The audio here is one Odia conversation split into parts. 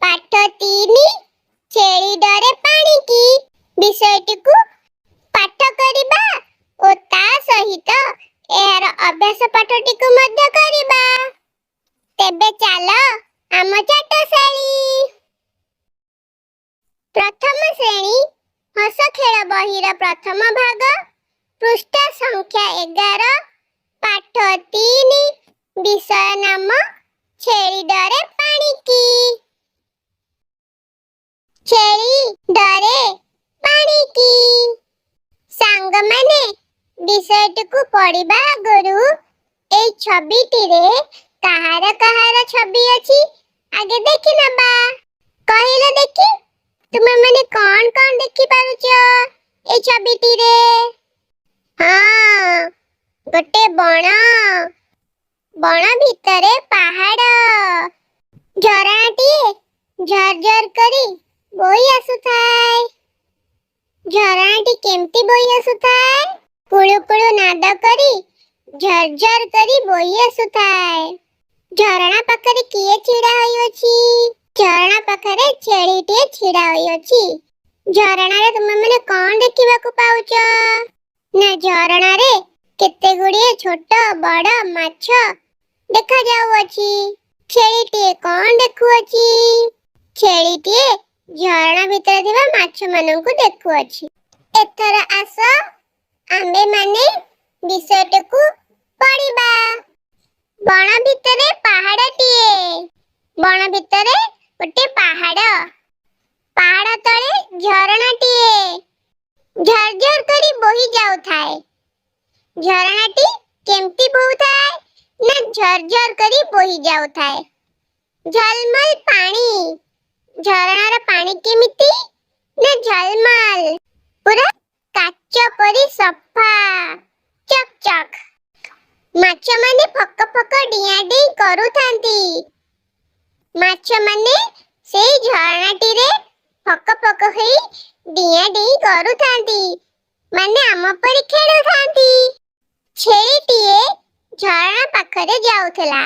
ପାଠ 3 ଛେଳି ଡରେ ପାଣିକି ବିଷୟଟିକୁ ପାଠ କରିବା ଓ ତା ସହିତ ଏହାର ଅଭ୍ୟାସ ପାଠଟିକୁ ମଧ୍ୟ କରିବା। ତେବେ ଚାଲ ଆମ ଚାଟଶାଳୀ। ପ୍ରଥମ ଶ୍ରେଣୀ ହସ ଖେଳ ବହିର ପ୍ରଥମ ଭାଗ, ପୃଷ୍ଠା ସଂଖ୍ୟା 11, ପାଠ 3, ବିଷୟ ନାମ ଛେଳି ଡରେ ପାଣିକି। ଛେଳି ଡରେ ପାଣିକି। ସାଙ୍ଗମାନେ, ବିଷୟଟିକୁ ପଢିବା ଆଗରୁ এই ଛବିଟିରେ କାହାର କାହାର ଛବି ଅଛି ଆଗେ ଦେଖି ନେବା। କହିଲ ଦେଖି, ତୁମେ ମାନେ କଣ କଣ ଦେଖି ପାରୁଛ এই ଛବିଟିରେ? ହଁ, ଗୋଟେ ବଣ ଭିତରେ ପାହାଡ଼, ଝରଣାଟିଏ ଝରଝର କରି ବୋହି ଆସୁଥାଏ। ଝରଣାଟି କେମିତି ବୋହି ଆସୁଥାଏ? କୁଳୁ କୁଳୁ ନାଦ କରି ଝରଝର କରି ବୋହି ଆସୁଥାଏ। ଝରଣା ପାଖରେ କିଏ ଛିଡ଼ା ହୋଇଅଛି? ଝରଣା ପାଖରେ ଛେଳିଟିଏ ଛିଡ଼ା ହୋଇଅଛି। ଝରଣାରେ ତୁମେ ମାନେ କଣ ଦେଖିବାକୁ ପାଉଛ? ନା ଝରଣାରେ କେତେ ଗୁଡ଼ିଏ ଛୋଟ ବଡ଼ ମାଛ ଦେଖାଯାଉଅଛି। ଛେଳିଟିଏ କଣ ଦେଖୁଅଛି? ଛେଳିଟିଏ ଝରଣା ଭିତରେ ଥିବା ମାଛମାନଙ୍କୁ ଦେଖୁଅଛି। ଏଥର ଆସ ଆମ୍ଭେମାନେ ବିଷୟଟିକୁ ପଢିବା। ବଣ ଭିତରେ ପାହାଡ଼ଟିଏ। ବଣ ଭିତରେ ଗୋଟେ ପାହାଡ଼। ପାହାଡ଼ ତଳେ ଝରଣାଟିଏ ଝରଝର କରି ବୋହି ଯାଉଥାଏ। ଝରଣାଟି କେମିତି ବହୁଥାଏ? ନା ଝରଝର କରି ବୋହି ଯାଉଥାଏ। ଝଲମଲ ପାଣି। ଝରଣାର ପାଣି କେମିତି? ନା ଝଲମଲ, ପୁରା କାଚ ପରି ସଫା, ଚକ୍ ଚକ୍। ମାଛମାନେ ଫକ ଫକ ଡିଆଁ ଡେଇଁ କରୁଥାନ୍ତି। ମାଛମାନେ ସେଇ ଝରଣାଟିରେ ଫକ ଫକ ହୋଇ ଡିଆଁ ଡେଇଁ କରୁଥାନ୍ତି, ମାନେ ଆମ ପରି ଖେଳୁଥାନ୍ତି। ଛେଳିଟିଏ ଝରଣା ପାଖରେ ଯାଉଥିଲା।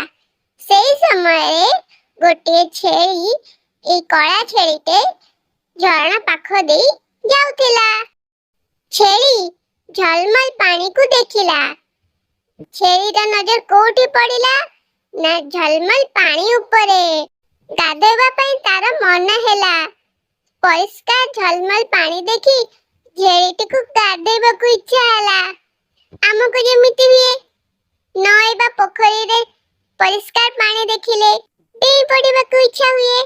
ସେଇ ସମୟରେ ଗୋଟିଏ ଛେଳି, ଏଇ କଳା ଛେଳିଟେ ଝରଣା ପାଖ ଦେଇ ଯାଉଥିଲା। ଛେଳି ଝଲମଲ ପାଣିକୁ ଦେଖିଲା। ଛେଳିର ନଜର କୋଉଠି ପଡ଼ିଲା? ନା ଝଲମଲ ପାଣି ଉପରେ। ଗାଧୋଇବା ପାଇଁ ତାର ମନ ହେଲା। ପରିଷ୍କାର ଝଲମଲ ପାଣି ଦେଖି ଛେଳିଟିକୁ ଗାଧୋଇବାକୁ ଇଚ୍ଛା ହେଲା। ଆମକୁ ଯେମିତି ହୁଏ, ନଈ ବା ପୋଖରୀରେ ପରିଷ୍କାର ପାଣି ଦେଖିଲେ ଡେଇଁ ପଡ଼ିବାକୁ ଇଚ୍ଛା ହୁଏ,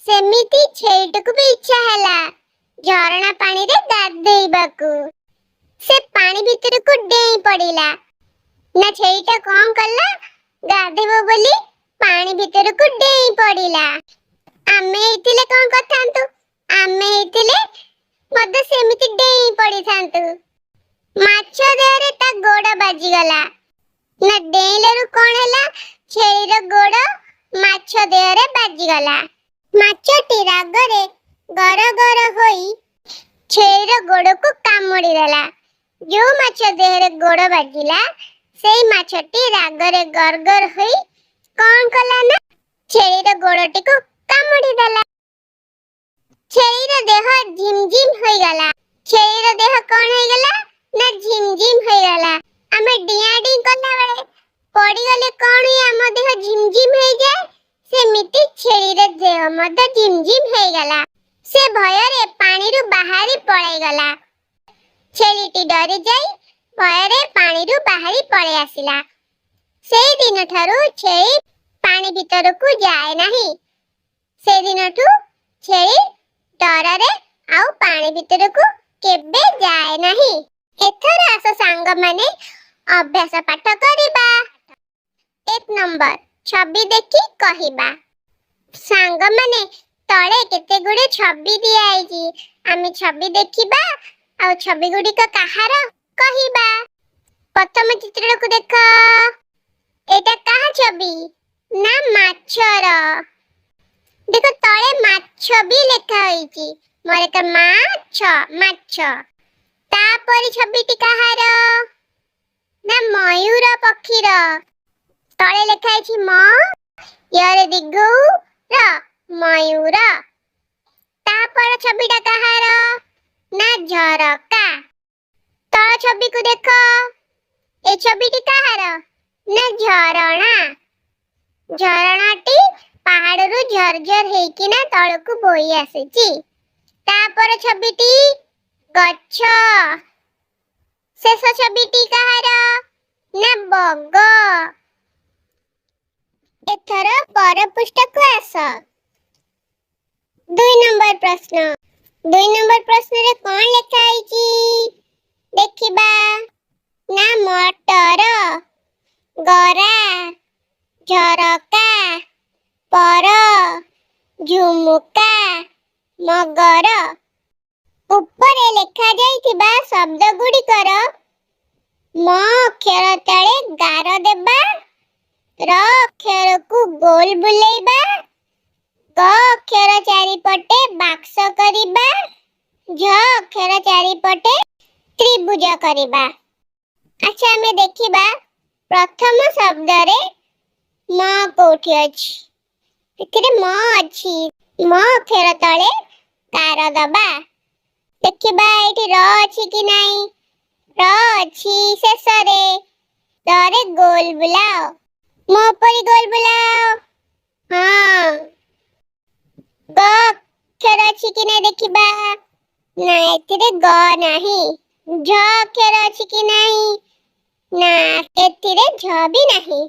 ସେମିତି ଛେଳିଟିକୁ ବି ଇଚ୍ଛା ହେଲା ଝରଣା ପାଣିରେ ଗାଧୋଇବାକୁ। ସେ ପାଣି ଭିତରକୁ ଡେଇଁ ପଡ଼ିଲା। ନା ଛେଳିଟା କଣ କଲା? ଗାଧୋଇବ ବୋଲି ପାଣି ଭିତରକୁ ଡେଇଁ ପଡ଼ିଲା। ଆମେ ହେଇଥିଲେ କଣ କରିଥାନ୍ତୁ? ଆମେ ହେଇଥିଲେ ମଧ୍ୟ ସେମିତି ଡେଇଁ ପଡ଼ିଥାନ୍ତୁ। ମାଛ ଦେହରେ ତା ଗୋଡ଼ ବାଜିଗଲା। ନା ଡେଇଁଲାରୁ କଣ ହେଲା? ଛେଳିର ଗୋଡ଼ ମାଛ ଦେହରେ ବାଜିଗଲା। ମାଛଟି ରାଗରେ ଗର ଗର ହୋଇ ଛେଳିର ଗୋଡ଼କୁ କାମୁଡ଼ି ଦେଲା। ଯୋଉ ମାଛ ଦେହରେ ଗୋଡ଼ ବାଜିଲା, ସେଇ ମାଛଟି ରାଗରେ ଗର ଗର ହୋଇ କଣ କଲା? ନା ଛେଳିର ଗୋଡ଼ଟିକୁ କାମୁଡ଼ି ଦେଲା। ଛେଳିର ଦେହ ଝିମ୍ ଝିମ୍ ହୋଇଗଲା। ଛେଳିର ଦେହ କଣ ହୋଇଗଲା? ନା ଝିମ୍ ଝିମ୍ ହୋଇଗଲା। ଆମେ ଡିଆଁ ଡେଇଁ କଲାବେଳେ ପଡ଼ିଗଲେ କଣ ହୁଏ? ଆମ ଦେହ ଝିମ୍ ଝିମ୍ ହୋଇଯାଏ। ସେମିତି ଛେଳିର ଦେହ ମଧ୍ୟ ଝିମ୍ ଝିମ୍ ହୋଇଗଲା। ସେ ଭୟରେ ପାଣିରୁ ବାହାରି ପଳାଇଗଲା। ଛେଳିଟି ଡରି ଯାଇ ଭୟରେ ପାଣିରୁ ବାହାରି ପଳାଇ ଆସିଲା। ସେଇ ଦିନଠାରୁ ଛେଳି ପାଣି ଭିତରକୁ ଯାଏ ନାହିଁ। ସେଦିନଠୁ ଛେଳି ଡରରେ ଆଉ ପାଣି ଭିତରକୁ କେବେ ଯାଏ ନାହିଁ। ଏଥର ଆସ ସାଙ୍ଗମାନେ ଅଭ୍ୟାସ ପାଠ କରିବା। 1 ନମ୍ବର, ଛବି ଦେଖି କହିବା। ସାଙ୍ଗମାନେ, ତଳେ କେତେ ଗୁଡ଼ିଏ ଛବି ଦିଆହେଇଛି। ଆମେ ଛବି ଦେଖିବା ଆଉ ଛବି ଗୁଡ଼ିକ କାହାର କହିବା। ପ୍ରଥମ ଚିତ୍ରକୁ ଦେଖ। ଏଇଟା କାହା ଛବି? ନା ମାଛର। ଦେଖ ତଳେ ମାଛ ବି ଲେଖା ହୋଇଛି। ମରେକା ମାଛ, ମାଛ। ତାପରେ ଛବିଟି କାହାର? ନା ମୟୂର ପକ୍ଷୀର। ତଳେ ଲେଖା ହେଇଛି ମ ୟରେ ଦିଘଉ ର, ମୟୂର ମୟୂର। ତାପର ଛବିଟା କାହାର? ନା ଝରକା। ତଳ ଛବିକୁ ଦେଖ, ଏ ଛବିଟି କାହାର? ନା ଝରଣା। ଝରଣାଟି ପାହାଡରୁ ଝରଝର ହେଇକିନା ତଳକୁ ବୋହି ଆସିଛି। ତାପର ଛବିଟି ଗଛ। ଶେଷ ଛବିଟି କାହାର? ନା ବଗ। ଏଥର ପର ପୃଷ୍ଠାକୁ ଆସ। 2 ନମ୍ବର ପ୍ରଶ୍ନ। 2 ନମ୍ବର ପ୍ରଶ୍ନରେ କଣ ଲେଖା ହେଇଛି ଦେଖିବା। ନା ମଟର, ଗରା, ଝରକା, ପର, ଝୁମୁକା, ମଗର। ଉପରେ ଲେଖାଯାଇଥିବା ଶବ୍ଦ ଗୁଡ଼ିକର ମ ଅକ୍ଷର ତଳେ ଗାର ଦେବା, ର ଅକ୍ଷରକୁ ଗୋଲ ବୁଲେଇବା, ଗ ଅକ୍ଷର ଚାରିପଟେ ବାକ୍ସ କରିବା, ଝ ଅକ୍ଷର ଚାରିପଟେ ତ୍ରିଭୁଜ କରିବା। ଆଚ୍ଛା, ଆମେ ଦେଖିବା ପ୍ରଥମ ଶବ୍ଦରେ ମ କୋଉଠି ଅଛି? ଏଥିରେ ମ ଅଛି। ମ ଅକ୍ଷର ତଳେ ଗାର ଦବା। ଦେଖିବା ଏଇଠି ର ଅଛି କି ନାହିଁ? ର ଅଛି ଶେଷରେ। ରରେ ଗୋଲ ବୁଲାଅ। ମୋ ପରି ଗୋଲ ବୁଲାଅ। ହଁ। ଗ ଅକ୍ଷର ଅଛି କି ନାହିଁ ଦେଖିବା। ନା, ଏଥିରେ ଗ ନାହିଁ। ଝ ଅକ୍ଷର ଅଛି କି ନାହିଁ? ନା, ଏଥିରେ ଝ ବି ନାହିଁ।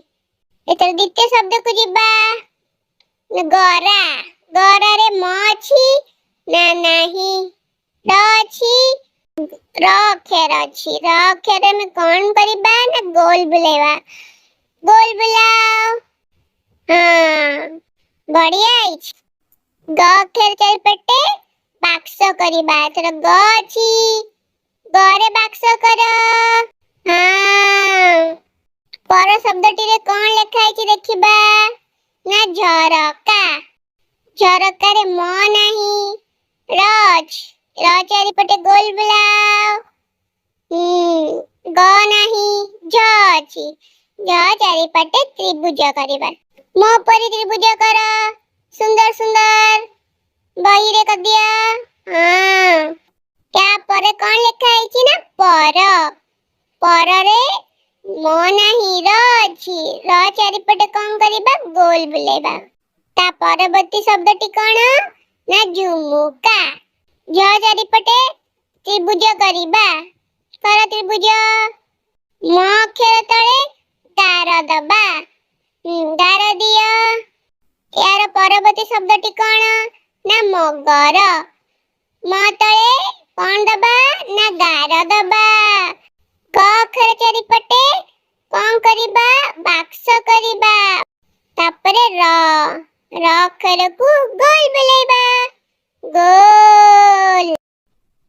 ଏଥର ଦ୍ୱିତୀୟ ଶବ୍ଦକୁ ଯିବା। ଗରା। ଗରାରେ ମ ଅଛି? ନା, ନାହିଁ। ର ଅଛି? ର ଅକ୍ଷର ଅଛି। ର ଅକ୍ଷର ଆମେ କଣ କରିବା? ନା ଗୋଲ ବୁଲେଇବା। ଗୋଲ ବୁଲାଅ। ହଁ, ବଢିଆ ହେଇଛି। ଗ ଅକ୍ଷର ଚାରିପଟେ ବାକ୍ସ କରିବା। ଏଥର ଗ ଅଛି, ଗରେ ବାକ୍ସ କର। ହଁ। ପର ଶବ୍ଦଟିରେ କଣ ଲେଖା ହେଇଛି ଦେଖିବା। ନା ଝରକା। ଝରକାରେ ମ ନାହିଁ, ର ଅଛି। ର ଚାରିପଟେ ଗୋଲ ବୁଲାଅ। ଗ ନାହିଁ, ଝ ଅଛି। ଝ ଚାରିପଟେ ତ୍ରିଭୁଜ କରିବା। ମୋ ପରି ତ୍ରିଭୁଜ କର। ସୁନ୍ଦର ସୁନ୍ଦର ବହିରେ କରିଦିଅ। ହଁ। ତାପରେ କଣ ଲେଖା ହେଇଛି? ନା ପର। ପରରେ ମ ନାହିଁ, ର ଅଛି। ର ଚାରିପଟେ କଣ କରିବା? ଗୋଲ ବୁଲେଇବା। ତା ପରବର୍ତ୍ତୀ ଶବ୍ଦଟି କଣ? ନା ଝୁମୁକା। ଝ ଚାରିପଟେ ତ୍ରିଭୁଜ କରିବା। କର ତ୍ରିଭୁଜ। ମ ଅକ୍ଷର ତଳେ ଗାର ଦବା। ଗାର ଦିଅ। ଏହାର ପରବର୍ତ୍ତୀ ଶବ୍ଦଟି କଣ? ନା ମଗର। ମ ତଳେ କଣ ଦବା? ନା ଗାର ଦବା। କ ଅକ୍ଷର ଚାରିପଟେ କଣ କରିବା? ବାକ୍ସ କରିବା। ତାପରେ ର ଅକ୍ଷରକୁ ଗୋଲ ବୁଲେଇବା। ଗୋଲ।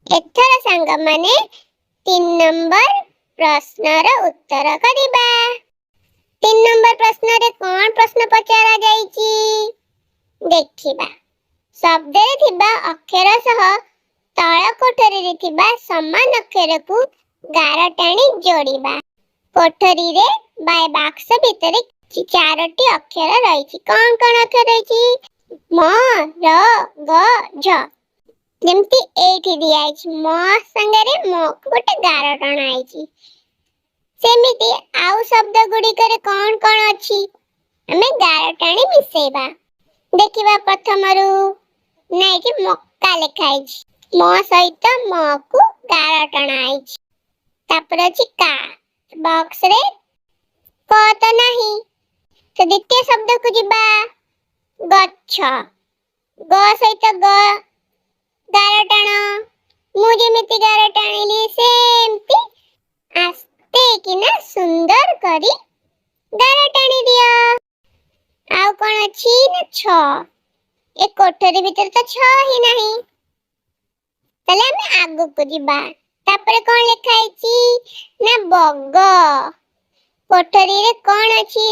ଏଥର ସାଙ୍ଗମାନେ 3 ନମ୍ବର ପ୍ରଶ୍ନର ଉତ୍ତର କରିବା। 3 ନମ୍ବର ପ୍ରଶ୍ନରେ କଣ ପ୍ରଶ୍ନ ପଚରା ଯାଇଛି ଦେଖିବା। ଶବ୍ଦରେ ଥିବା ଅକ୍ଷର ସହ ତଳ କୋଠରୀରେ ଥିବା ସମାନ ଅକ୍ଷରକୁ ଗାର ଟାଣି ଯୋଡ଼ିବା। କୋଠରୀରେ ବା ବାକ୍ସ ଭିତରେ 4ଟି ଅକ୍ଷର ରହିଛି। କଣ କଣ ଅକ୍ଷର ରହିଛି? ମ, ର, ଗ, ଝ। ଯେମିତି ଏଇଠି ଦିଆଯାଇଛି, ମ ସାଙ୍ଗରେ ମ କୁ ଗୋଟେ ଗାର ଟଣା ହେଇଛି। ସେମିତି ଆଉ ଶବ୍ଦ ଗୁଡ଼ିକରେ କଣ କଣ ଅଛି? ଆମେ ଗାର ଟାଣି ମିଶେଇବା। ଦେଖିବା ପ୍ରଥମରୁ। ନା, ଏଠି ମକା ଲେଖା ହେଇଛି। ମ ସହିତ ମ କୁ ଗାର ଟଣା ହେଇଛି। ତାପରେ ଅଛି କା। ବକ୍ସରେ କ ତ ନାହିଁ। ତ ଦ୍ୱିତୀୟ ଶବ୍ଦକୁ ଯିବା। ଗଛ। ଗ ସହିତ ଗ ଗାର ଟାଣ। ମୁଁ ଯେମିତି ଗାର ଟାଣିଲି ସେମିତି ଆସ୍ତେ କିନା ସୁନ୍ଦର କରି ଗାର ଟାଣି ଦିଅ। ଆଉ କଣ ଅଛି? ନା ଛ। ଏ କୋଠରୀ ଭିତରେ ତ ଛ ହିଁ ନାହିଁ। ତାହେଲେ ଆମେ ଆଗକୁ ଯିବା। ତାପରେ କଣ ଲେଖା ହେଇଛି? ନା ବଗ। କୋଠରୀରେ କଣ ଅଛି?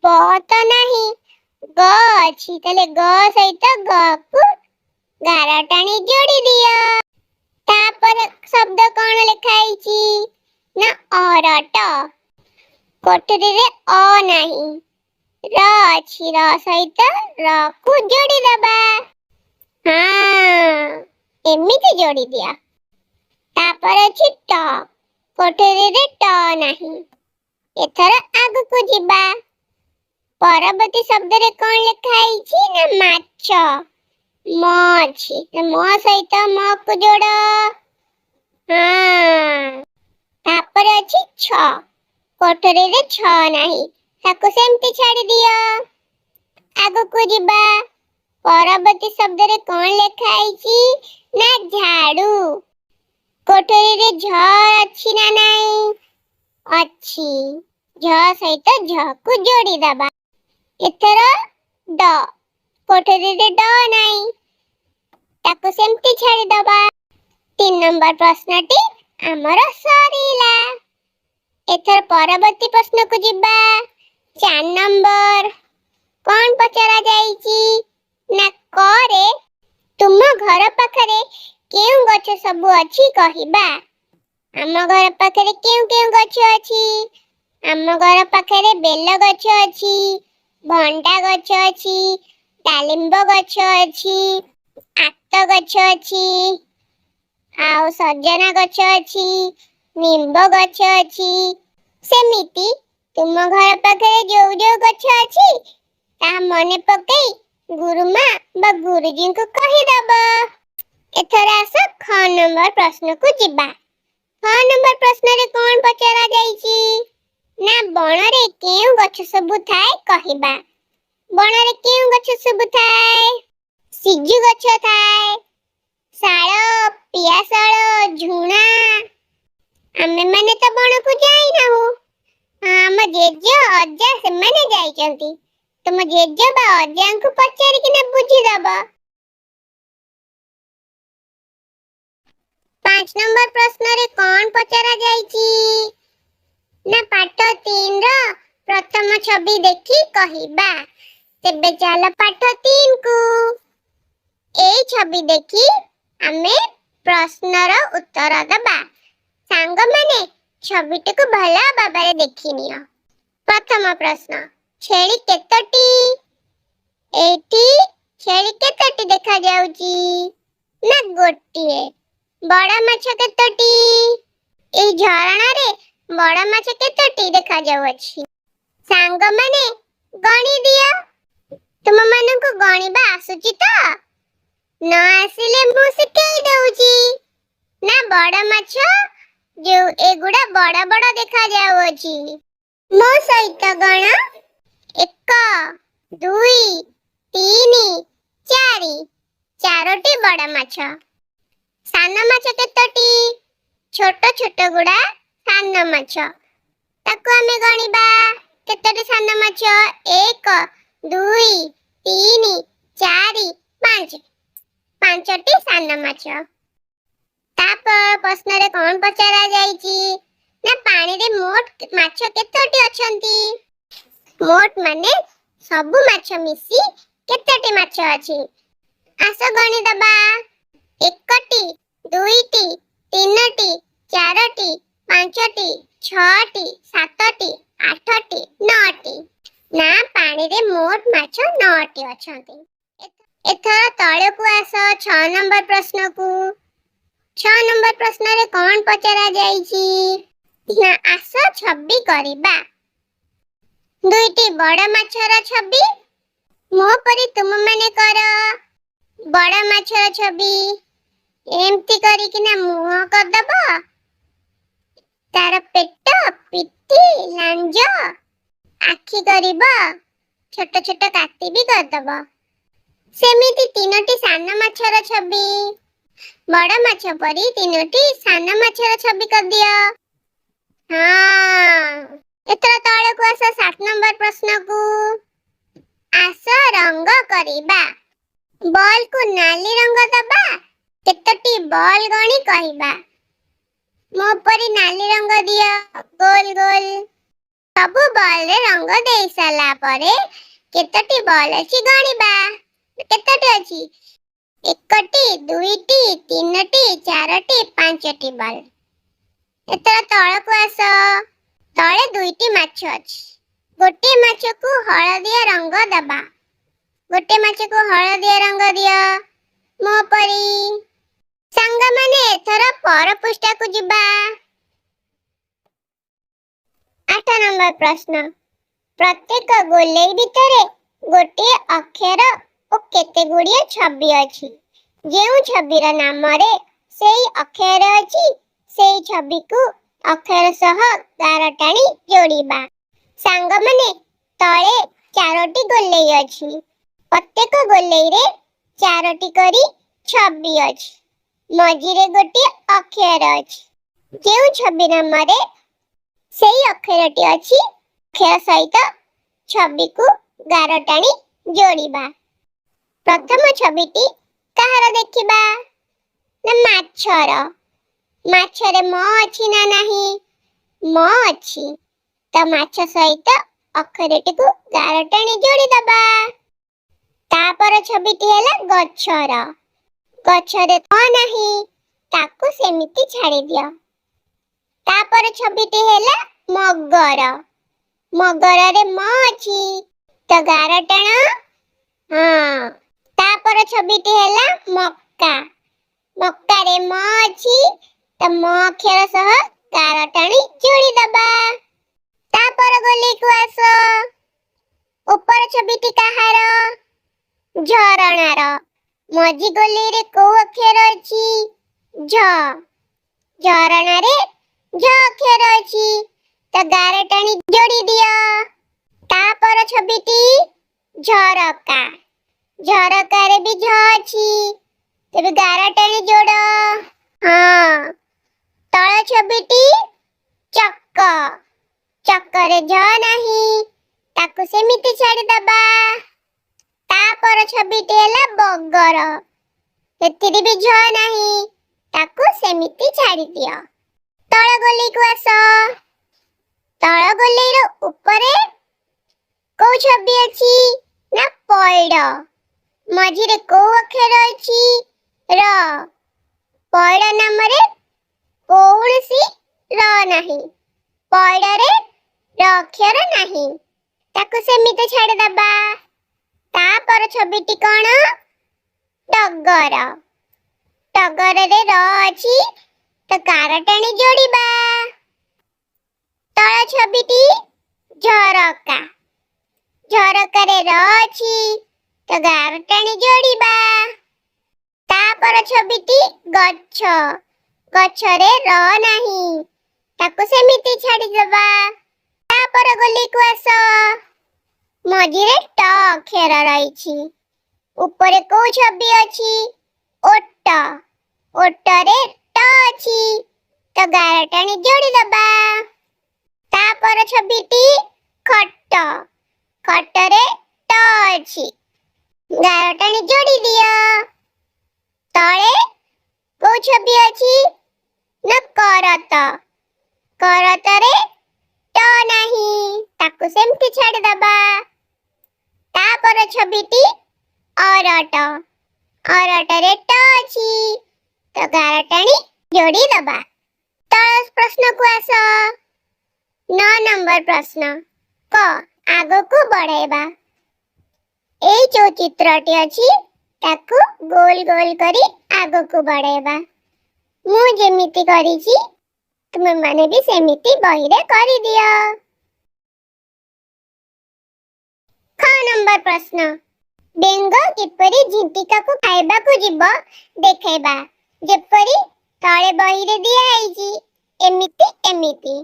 ବ ତ ନାହିଁ, ଗ ଅଛି। ତାହେଲେ ଗ ସହିତ ଗ କୁ ଗାର ଟାଣି ଯୋଡ଼ି ଦିଅ। ତାପରେ ଶବ୍ଦ କଣ ଲେଖା ହେଇଛି? ନା ଅରଟ। କୋଠରୀରେ ଅ ନାହିଁ, ର ଅଛି। ର ସହିତ ର କୁ ଯୋଡ଼ି ଦବା। କୋଠରୀ ଯୋଡ଼ି ଦିଅ। ତାପରେ ଅଛି ଟ, କୋଠରୀରେ ଟ ନାହିଁ। ଏଥର ଆଗକୁ ଯିବା। ପରବର୍ତ୍ତୀ ଶବ୍ଦରେ କଣ ଲେଖା ହେଇଛି ନା ମାଛ। ମ ଅଛି, ମ ସହିତ ମ କୁ ଯୋଡ଼। ହଁ। ତାପରେ ଅଛି ଛ, କୋଠରୀରେ ଛ ନାହିଁ, ତାକୁ ସେମିତି ଛାଡ଼ି ଦିଅ। ଆଗକୁ ଯିବା। ପରବର୍ତ୍ତୀ ଶବ୍ଦରେ କଣ ଲେଖା ହେଇଛି ନା ଝାଡୁ। କୋଠରୀରେ ଝ ଅଛି ନା ନାହିଁ? ଅଛି। ଝ ସହିତ ଝ କୁ ଯୋଡ଼ି ଦବା। ଏଥର ଡ, କୋଠରୀରେ ଡ ନାହିଁ, ତାକୁ ସେମିତି ଛାଡ଼ି ଦବା। 3 ନମ୍ବର ପ୍ରଶ୍ନଟି ଆମର ସରିଲା। ଏଥର ପରବର୍ତ୍ତୀ ପ୍ରଶ୍ନକୁ ଯିବା। 4 ନମ୍ବର କଣ ପଚରା ଯାଇଛି ନା କରେ ତୁମ ଘର ପାଖରେ କେଉଁ ଗଛ ସବୁ ଅଛି କହିବା। ଆମ ଘର ପାଖରେ କେଉଁ କେଉଁ ଗଛ ଅଛି? ଆମ ଘର ପାଖରେ ବେଲ ଗଛ ଅଛି, ଭଣ୍ଡା ଗଛ ଅଛି, ଡାଳିମ୍ବ ଗଛ ଅଛି, ଆତ ଗଛ ଅଛି, ଆଉ ସଜନା ଗଛ ଅଛି, ନିମ୍ବ ଗଛ ଅଛି। ସେମିତି ତୁମ ଘର ପାଖରେ ଯୋଉ ଯୋଉ ଗଛ ଅଛି ତାହା ମନେ ପକେଇ ଗୁରୁମା ବା ଗୁରୁଜୀଙ୍କୁ କହିଦବ। ଏଥର ଆସ ଖ ନମ୍ବର ପ୍ରଶ୍ନକୁ ଯିବା। ଖ ନମ୍ବର ପ୍ରଶ୍ନରେ କଣ ପଚରା ଯାଇଛି ନା ବଣରେ କେଉଁ ଗଛ ସବୁ ଥାଏ କହିବା। ବଣରେ କେଉଁ ଗଛ ସବୁ ଥାଏ? ସିଜୁ ଗଛ ଥାଏ, ଶାଳ, ପିଆଶାଳ, ଝୁଣା। ଆମେମାନେ ତ ବଣକୁ ଯାଇନାହୁଁ। ଆମ ଜେଜେ ଅଜା ସେମାନେ ଯାଇଛନ୍ତି। ତୁମ ଜେଜେ ବା ଅଜାଙ୍କୁ ପଚାରିକିନା ବୁଝିଦବ। 5 ନମ୍ବର ପ୍ରଶ୍ନରେ କଣ ପଚରା ଯାଇଛି ନା ପାଠ 3 ର ପ୍ରଥମ ଛବି ଦେଖି କହିବା। ତେବେ ଚାଲ ପାଠ 3 କୁ। এই ছবি দেখি ଆମେ ପ୍ରଶ୍ନର ଉତ୍ତର ଦେବା। ସାଙ୍ଗମାନେ ଛବିଟିକୁ ଭଲ ଭାବରେ ଦେଖିନିଅ। ପ୍ରଥମ ପ୍ରଶ୍ନ, ଛେଳି କେତୋଟି? ଏଇଠି ଛେଳି କେତୋଟି ଦେଖାଯାଉଛି ନା ଗୋଟିଏ। ବଡ଼ ମାଛ କେତୋଟି? এই ଝରଣାରେ ବଡ଼ ମାଛ କେତୋଟି ଦେଖାଯାଉଅଛି? ସାଙ୍ଗମାନେ ଗଣି ଦିଅ। ତୁମମାନଙ୍କୁ ଗଣିବା ଆସୁଛି ତ? ନ ଆସିଲେ ମୁଁ ଶିଖେଇ ଦଉଛି। ନା ବଡ଼ ମାଛ ଯୋଉ ଏଗୁଡ଼ା ବଡ଼ ବଡ଼ ଦେଖାଯାଉଅଛି। ମୋ ସହିତ ଗଣ। 1 2 3 4, ଚାରୋଟି ବଡ଼ ମାଛ। ସାନ ମାଛ କେତୋଟି? ଛୋଟ ଛୋଟ ଗୁଡ଼ା ସାନ ମାଛ। ତାକୁ ଆମେ ଗଣିବା। କେତୋଟି ସାନ ମାଛ? 1 2 3 4 5, ପାଞ୍ଚଟି ସାନ ମାଛ। ତାପରେ ପ୍ରଶ୍ନରେ କଣ ପଚରା ଯାଇଛି ନା ପାଣିରେ ମୋଟ ମାଛ କେତୋଟି ଅଛନ୍ତି? ମୋଟ ମାନେ ସବୁ ମାଛ ମିଶି କେତୋଟି ମାଛ ଅଛି? ଆସ ଗଣିଦବା। 1ଟି, 2ଟି, 3ଟି, 4ଟି, 5ଟି, 6ଟି, 7ଟି, 8ଟି, 9ଟି। ନା ପାଣିରେ ମୋଟ ମାଛ 9ଟି ଅଛନ୍ତି। ଏଥର ତଳକୁ ଆସ 6 ନମ୍ବର ପ୍ରଶ୍ନକୁ। 6 ନମ୍ବର ପ୍ରଶ୍ନରେ କଣ ପଚରା ଯାଇଛି ନା ଆସ ଛବି କରିବା। 2ଟି ବଡ଼ ମାଛର ଛବି। ମୋ ପରି ତୁମମାନେ କର। ବଡ଼ ମାଛର ଛବି ଏମିତି କରିକିନା ମୁହଁ କରିଦବ। ତାର ପେଟ, ପିଠି, ଲାଞ୍ଜ, ଆଖି କରିବ। ଛୋଟ ଛୋଟ କାତି ବି କରିଦବ। ସେମିତି 3ଟି ସାନ ମାଛର ଛବି। ବଡ଼ ମାଛ ପରି 3ଟି ସାନ ମାଛର ଛବି କରିଦିଅ। ହଁ। ଏଥର ତଳକୁ ଆସ 7 ନମ୍ବର ପ୍ରଶ୍ନକୁ। ଆସ ରଙ୍ଗ କରିବା। ବଲକୁ ନାଲି ରଙ୍ଗ ଦବା। କେତୋଟି ବଲ ଗଣି କହିବା। ମୋ ପରି ନାଲି ରଙ୍ଗ ଦିଅ, ଗୋଲ ଗୋଲ। ସବୁ ବଲରେ ରଙ୍ଗ ଦେଇ ସାରିଲା ପରେ କେତୋଟି ବଲ ଅଛି ଗଣିବା। କେତୋଟି ଅଛି? 1ଟି, 2ଟି, 3ଟି, 4ଟି, 5ଟି ବଲ। ଏଥର ତଳକୁ ଆସ। ତଳେ 2ଟି ମାଛ ଅଛି। ଗୋଟିଏ ମାଛକୁ ହଳଦିଆ ରଙ୍ଗ ଦବା। ଗୋଟେ ମାଛକୁ ହଳଦିଆ ରଙ୍ଗ ଦିଅ ମୋ ପରି। ସାଙ୍ଗମାନେ ଏଥର ପର ପୃଷ୍ଠାକୁ ଯିବା। 8 ନମ୍ବର ପ୍ରଶ୍ନ। ପ୍ରତ୍ୟେକ ଗୋଲେଇ ଭିତରେ ଗୋଟିଏ ଅକ୍ଷର ଓ କେତେ ଗୁଡ଼ିଏ ଛବି ଅଛି। ଯେଉଁ ଛବିର ନାମରେ ସେଇ ଅକ୍ଷର ଅଛି ସେଇ ଛବିକୁ ଅକ୍ଷର ସହ ଗାର ଟାଣି ଯୋଡ଼ିବା। ସାଙ୍ଗମାନେ ତଳେ 4ଟି ଗୋଲେଇ ଅଛି। ପ୍ରତ୍ୟେକ ଗୋଲେଇରେ 4ଟି କରି ଛବି ଅଛି। ମଝିରେ ଗୋଟିଏ ଅକ୍ଷର ଅଛି। ଯେଉଁ ଛବି ନାମରେ ସେଇ ଅକ୍ଷରଟି ଅଛି ଅକ୍ଷର ସହିତ ଛବିକୁ ଗାର ଟାଣି ଯୋଡ଼ିବା। ପ୍ରଥମ ଛବିଟି କାହାର ଦେଖିବା? ନା ମାଛର। ମାଛରେ ମ ଅଛି ନା ନାହିଁ? ମ ଅଛି। ତ ମାଛ ସହିତ ଅକ୍ଷରଟିକୁ ଗାର ଟାଣି ଯୋଡ଼ିଦବା। ତାପର ଛବିଟି ହେଲା ଗଛର। ଗଛରେ ମ ନାହିଁ, ତାକୁ ସେମିତି ଛାଡ଼ି ଦିଅ। ତାପର ଛବିଟି ହେଲା ମଗର। ମଗରରେ ମ ଅଛି, ତ ଗାର ଟାଣ। ହଁ। ତାପର ଛବିଟି ହେଲା ମକା। ମକାରେ ମ ଅଛି, ତ ମ ଅକ୍ଷର ସହ ଗାର ଟାଣି ଯୋଡ଼ିଦବା। ତାପର ଗୋଲେଇକୁ ଆସ। ଉପର ଛବିଟି କାହାର? ଝରଣାର। ମଝି ଗୋଲେଇରେ କୋଉ ଅକ୍ଷର ଅଛି? ଝ। ଝରଣାରେ ଝ ଅକ୍ଷର ଅଛି, ତ ଗାର ଟାଣି ଯୋଡ଼ି ଦିଅ। ତାପର ଛବିଟି ଝରକା। ଝରକାରେ ବି ଝ ଅଛି, ତେବେ ଗାର ଟାଣି ଯୋଡ଼। ହଁ। ତଳ ଛବିଟି ଚକ। ଚକରେ ଝ ନାହିଁ, ତାକୁ ସେମିତି ଛାଡ଼ିଦବା। ତାପର ଛବିଟି ହେଲା ବଗର। ସେଥିରେ ବି ଝ ନାହିଁ, ତାକୁ ସେମିତି ଛାଡ଼ି ଦିଅ। ତଳ ଗୋଲେଇକୁ ଆସ। ତଳ ଗୋଲେଇର ଉପରେ କୋଉ ଛବି ଅଛି? ନା ପଇଡ଼। ମଝିରେ କୋଉ ଅକ୍ଷର ଅଛି? ର। ପଇଡ଼ ନାମରେ କୌଣସି ର ନାହିଁ। ପଇଡ଼ରେ ର ଅକ୍ଷର ନାହିଁ, ତାକୁ ସେମିତି ଛାଡ଼ିଦବା। ତାପର ଛବିଟି କଣ? ଟଗର। ଟଗରରେ ର ଅଛି, ତ ଗାର ଟାଣି ଯୋଡ଼ିବା। ତଳ ଛବିଟି ଝରକା। ଝରକାରେ ର ଅଛି, ତ ଗାର ଟାଣି ଯୋଡ଼ିବା। ତାପର ଛବିଟି ଗଛ। ଗଛରେ ର ନାହିଁ, ତାକୁ ସେମିତି ଛାଡ଼ିଦେବା। ତାପର ଗୋଲେଇକୁ ଆସ। ମଝିରେ ଟ ଅକ୍ଷର ରହିଛି। ଉପରେ କୋଉ ଛବି ଅଛି? ଓଟ। ଓଟରେ ଟ ଅଛି, ତ ଗାର ଟାଣି ଯୋଡ଼ିଦବା। ତାପର ଛବିଟି ଖଟ। ଖଟରେ ଟ ଅଛି, ଗାର ଟାଣି ଯୋଡ଼ି ଦିଅ। ତଳେ କୋଉ ଛବି ଅଛି? ନା କରତ। କରତରେ ଟ ନାହିଁ, ତାକୁ ସେମିତି ଛାଡ଼ିଦବା। ତାପର ଛବିଟି ଅରଟ। ଅରଟରେ ଟ ଅଛି, ତ ଗାର ଟାଣି ଯୋଡ଼ିଦବା। ତଳ ପ୍ରଶ୍ନକୁ ଆସ। 9 ନମ୍ବର ପ୍ରଶ୍ନ। କ ଆଗକୁ ବଢ଼ାଇବା। ଏଇ ଯୋଉ ଚିତ୍ରଟି ଅଛି ତାକୁ ଗୋଲ ଗୋଲ କରି ଆଗକୁ ବଢ଼ାଇବା। ମୁଁ ଯେମିତି କରିଛି ତୁମେମାନେ ବି ସେମିତି ବହିରେ କରିଦିଅ। 6 ନମ୍ବର ପ୍ରଶ୍ନ। ବେଙ୍ଗ କିପରି ଝିଣ୍ଟିକାକୁ ଖାଇବାକୁ ଯିବ ଦେଖାଇବା। ଯେପରି ତଳେ ବହିରେ ଦିଆହେଇଛି ଏମିତି ଏମିତି।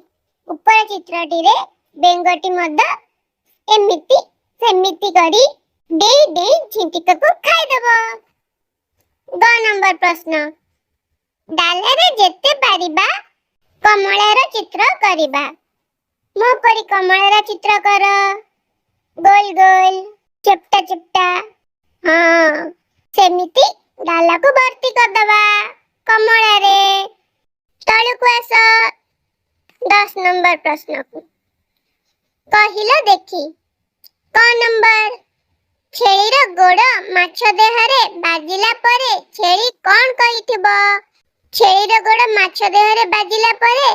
ଉପର ଚିତ୍ରଟିରେ ବେଙ୍ଗଟି ମଧ୍ୟ ଏମିତି ସେମିତି କରି ଡେଇଁ ଡେଇଁ ଝିଣ୍ଟିକାକୁ ଖାଇଦେବ। 10 ନମ୍ବର ପ୍ରଶ୍ନ। ଡାଲରେ ଯେତେ ପାରିବା କମଳାର ଚିତ୍ର କରିବା। ମୋ ପରି କମଳାର ଚିତ୍ର କର। ଗୋଲ ଗୋଲ, ଚେପ୍ଟା ଚେପ୍ଟା। ହଁ, ସେମିତି ଡାଲକୁ ଭର୍ତ୍ତି କରିଦବା କମଳାରେ। ତଳକୁ ଆସ। 10 ନମ୍ବର ପ୍ରଶ୍ନକୁ କହିଲ ଦେଖି। କ ନମ୍ବର। ଛେଳିର ଗୋଡ଼ ମାଛ ଦେହରେ ବାଜିଲା ପରେ ଛେଳି କଣ କହିଥିବ? ଛେଳିର ଗୋଡ଼ ମାଛ ଦେହରେ ବାଜିଲା ପରେ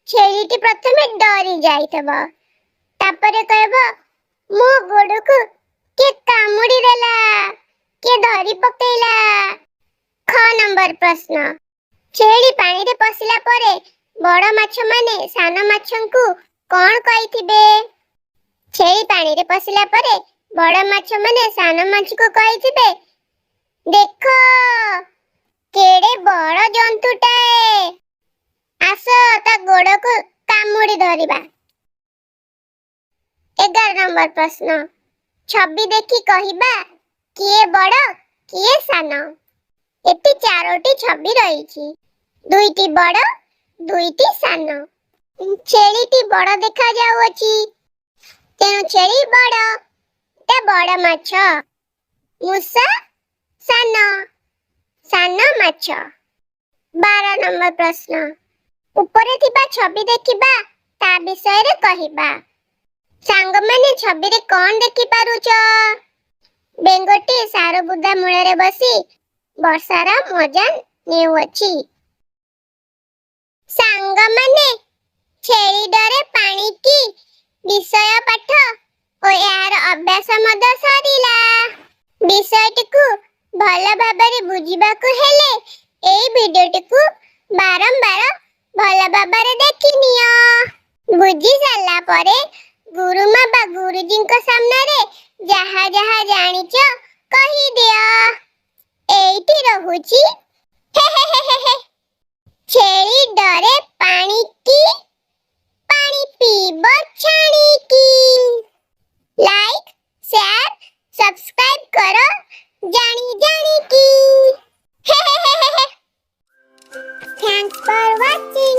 ଛେଳିଟି ପ୍ରଥମେ ଡରି ଯାଇଥିବ। ତାପରେ କହିବ, ମୋ ଗୋଡ଼କୁ କିଏ କାମୁଡ଼ି ଦେଲା, କିଏ ଧରି ପକେଇଲା। ख नंबर प्रश्न छेली पानी रे पसिला परे बड़ माछ माने सान माछंकु कोन कहिथिबे छेली पानी रे पसिला परे बड़ माछ माने सान माछ को कहिथिबे देखो केड़े बड़ जंतुटाए आसो ता गोड़ को कामुड़ी धरिबा 11 नंबर प्रश्न छवि देखि कहिबा किए बड़ किए सान एटी चारोटी छवि रही दुईटी बड़ दुईटी सान छेलीटी बड़ देखा जाउअछि तेणु छेली बड़ ता बड़ माछ मूसा सान सान माछ 12 नंबर प्रश्न ऊपर थिबा छवि देखिबा ता विषय रे कहिबा सांग माने छवि रे कोन देखि पारुछ बेंगोटी सारुबुदा मूल रे बसी वर्षार मजा नेउअछि सांग माने छेली डरे पानी की विषय पाठ ओ यार अभ्यास मद सरिला विषयटिकु भल भाबरे बुझिबाकु हेले एई भिडियोटिकु बारंबार भल भाबरे देखिनियो बुझी साला परे गुरुमा बा गुरुजी को सामने रे जहा जहा जानिच कहि दियो एइटी रहुची हे हे हे हे हे छेली डरे पानी की पानी पीबो छाणी की लाइक शेयर सब्सक्राइब करो जानी जानी की थैंक्स फॉर वाचिंग।